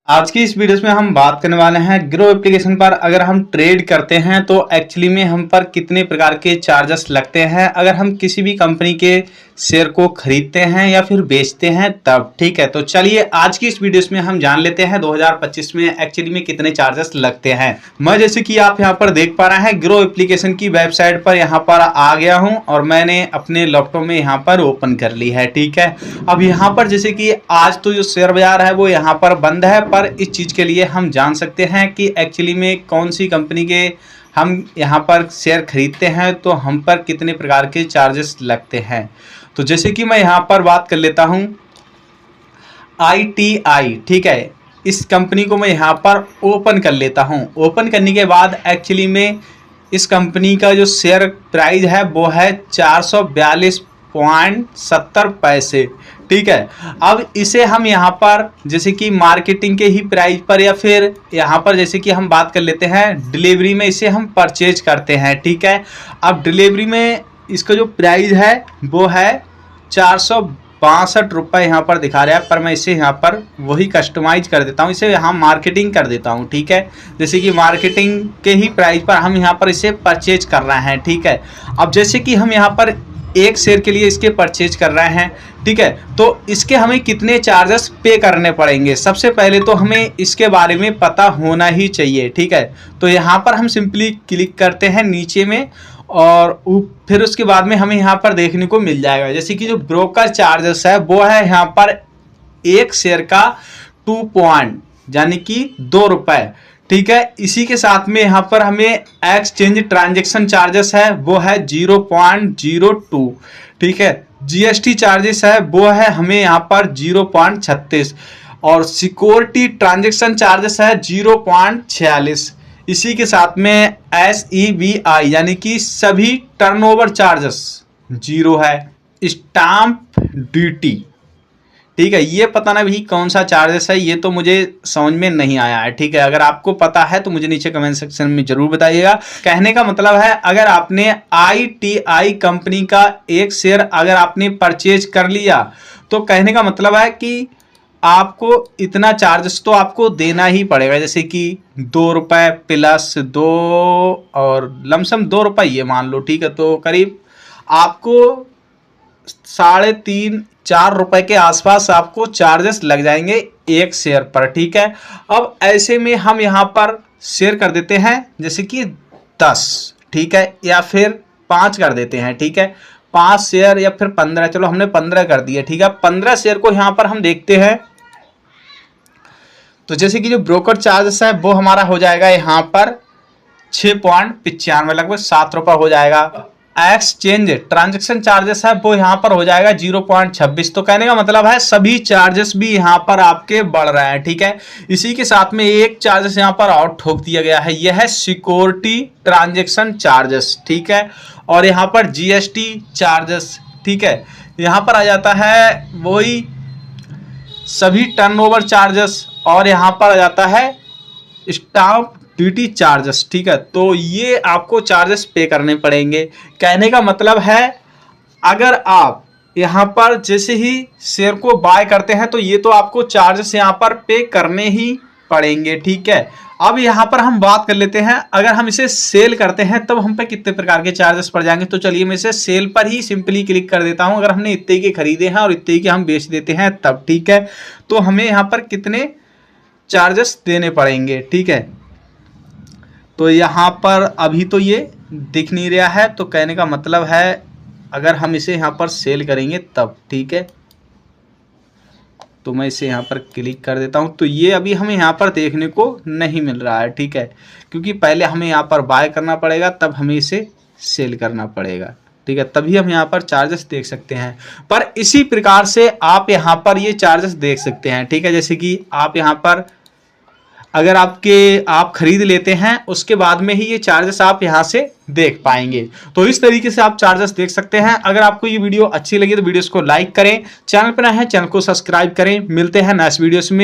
आज की इस वीडियो में हम बात करने वाले हैं ग्रो एप्लीकेशन पर अगर हम ट्रेड करते हैं तो एक्चुअली में हम पर कितने प्रकार के चार्जेस लगते हैं अगर हम किसी भी कंपनी के शेयर को खरीदते हैं या फिर बेचते हैं तब। ठीक है, तो चलिए आज की इस वीडियो में हम जान लेते हैं 2025 में एक्चुअली में कितने चार्जेस लगते हैं। मैं जैसे कि आप यहाँ पर देख पा रहे हैं ग्रो एप्लीकेशन की वेबसाइट पर यहाँ पर आ गया हूँ और मैंने अपने लैपटॉप में यहाँ पर ओपन कर ली है। ठीक है, अब यहाँ पर जैसे कि आज तो जो शेयर बाजार है वो यहाँ पर बंद है, पर इस चीज़ के लिए हम जान सकते हैं कि एक्चुअली में कौन सी कंपनी के हम यहाँ पर शेयर खरीदते हैं तो हम पर कितने प्रकार के चार्जेस लगते हैं। तो जैसे कि मैं यहाँ पर बात कर लेता हूँ ITI। ठीक है, इस कंपनी को मैं यहाँ पर ओपन कर लेता हूँ। ओपन करने के बाद एक्चुअली में इस कंपनी का जो शेयर प्राइस है वो है 442.70 पैसे। ठीक है, अब इसे हम यहाँ पर जैसे कि मार्केटिंग के ही प्राइस पर या फिर यहाँ पर जैसे कि हम बात कर लेते हैं डिलीवरी में इसे हम परचेज करते हैं। ठीक है, अब डिलीवरी में इसका जो प्राइस है वो है 462 रुपये यहाँ पर दिखा रहा है, पर मैं इसे यहाँ पर वही कस्टमाइज कर देता हूँ, इसे यहाँ मार्केटिंग कर देता हूँ। ठीक है, जैसे कि मार्केटिंग के ही प्राइस पर हम यहाँ पर इसे परचेज कर रहे हैं। ठीक है, अब जैसे कि हम यहाँ पर एक शेयर के लिए इसके परचेज कर रहे हैं। ठीक है, तो इसके हमें कितने चार्जेस पे करने पड़ेंगे सबसे पहले तो हमें इसके बारे में पता होना ही चाहिए। ठीक है, तो यहाँ पर हम सिंपली क्लिक करते हैं नीचे में और फिर उसके बाद में हमें यहाँ पर देखने को मिल जाएगा जैसे कि जो ब्रोकर चार्जेस है वो है यहाँ पर एक शेयर का 2 पॉइंट यानी कि 2 रुपये। ठीक है, इसी के साथ में यहाँ पर हमें एक्सचेंज ट्रांजैक्शन चार्जेस है वो है 0.02। ठीक है, GST चार्जेस है वो है हमें यहाँ पर 0.36 और सिक्योरिटी ट्रांजैक्शन चार्जेस है 0.46। इसी के साथ में SEBI यानी कि सभी टर्नओवर चार्जेस 0 है। स्टाम्प ड्यूटी, ठीक है, ये पता ना भी कौन सा चार्जेस है, ये तो मुझे समझ में नहीं आया है। ठीक है, अगर आपको पता है तो मुझे नीचे कमेंट सेक्शन में जरूर बताइएगा। कहने का मतलब है अगर आपने ITI कंपनी का एक शेयर अगर आपने परचेज कर लिया तो कहने का मतलब है कि आपको इतना चार्जेस तो आपको देना ही पड़ेगा, जैसे कि 2 रुपये प्लस 2 और लमसम 2 रुपये ये मान लो। ठीक है, तो करीब आपको 3.5-4 रुपए के आसपास आपको चार्जेस लग जाएंगे एक शेयर पर। ठीक है, अब ऐसे में हम यहाँ पर शेयर कर देते हैं जैसे कि 10, ठीक है, या फिर 5 कर देते हैं। ठीक है, 5 शेयर या फिर 15, चलो हमने 15 कर दिया। ठीक है, 15 शेयर को यहाँ पर हम देखते हैं तो जैसे कि जो ब्रोकर चार्जेस है वो हमारा हो जाएगा यहाँ पर 6.95 लगभग 7 रुपये हो जाएगा। एक्सचेंज ट्रांजैक्शन चार्जेस है वो यहाँ पर हो जाएगा 0.26। तो कहने का मतलब है सभी चार्जेस भी यहाँ पर आपके बढ़ रहे हैं। ठीक है, इसी के साथ में एक चार्जेस यहाँ पर और ठोक दिया गया है, यह है सिक्योरिटी ट्रांजैक्शन चार्जेस। ठीक है, और यहाँ पर GST चार्जेस। ठीक है, यहाँ पर आ जाता है वही सभी टर्नओवर चार्जेस और यहाँ पर आ जाता है स्टाम्प ड्यूटी चार्जेस। ठीक है, तो ये आपको चार्जेस पे करने पड़ेंगे। कहने का मतलब है अगर आप यहाँ पर जैसे ही शेयर को बाय करते हैं तो ये तो आपको चार्जेस यहाँ पर पे करने ही पड़ेंगे। ठीक है, अब यहाँ पर हम बात कर लेते हैं अगर हम इसे सेल करते हैं तब हम पे कितने प्रकार के चार्जेस पड़ जाएंगे। तो चलिए मैं इसे सेल पर ही सिंपली क्लिक कर देता हूँ। अगर हमने इतने के खरीदे हैं और इतने के हम बेच देते हैं तब। ठीक है, तो हमें यहाँ पर कितने चार्जेस देने पड़ेंगे। ठीक है, तो यहाँ पर अभी तो ये दिख नहीं रहा है, तो कहने का मतलब है अगर हम इसे यहाँ पर सेल करेंगे तब। ठीक है, तो मैं इसे यहाँ पर क्लिक कर देता हूँ तो ये अभी हमें यहाँ पर देखने को नहीं मिल रहा है। ठीक है, क्योंकि पहले हमें यहाँ पर बाय करना पड़ेगा तब हमें इसे सेल करना पड़ेगा। ठीक है, तभी हम यहाँ पर चार्जेस देख सकते हैं। पर इसी प्रकार से आप यहाँ पर ये चार्जेस देख सकते हैं। ठीक है, जैसे कि आप यहाँ पर अगर आप खरीद लेते हैं उसके बाद में ही ये चार्जेस आप यहाँ से देख पाएंगे। तो इस तरीके से आप चार्जेस देख सकते हैं। अगर आपको ये वीडियो अच्छी लगी तो वीडियोस को लाइक करें, चैनल पर नए हैं चैनल को सब्सक्राइब करें। मिलते हैं नेक्स्ट वीडियोस में।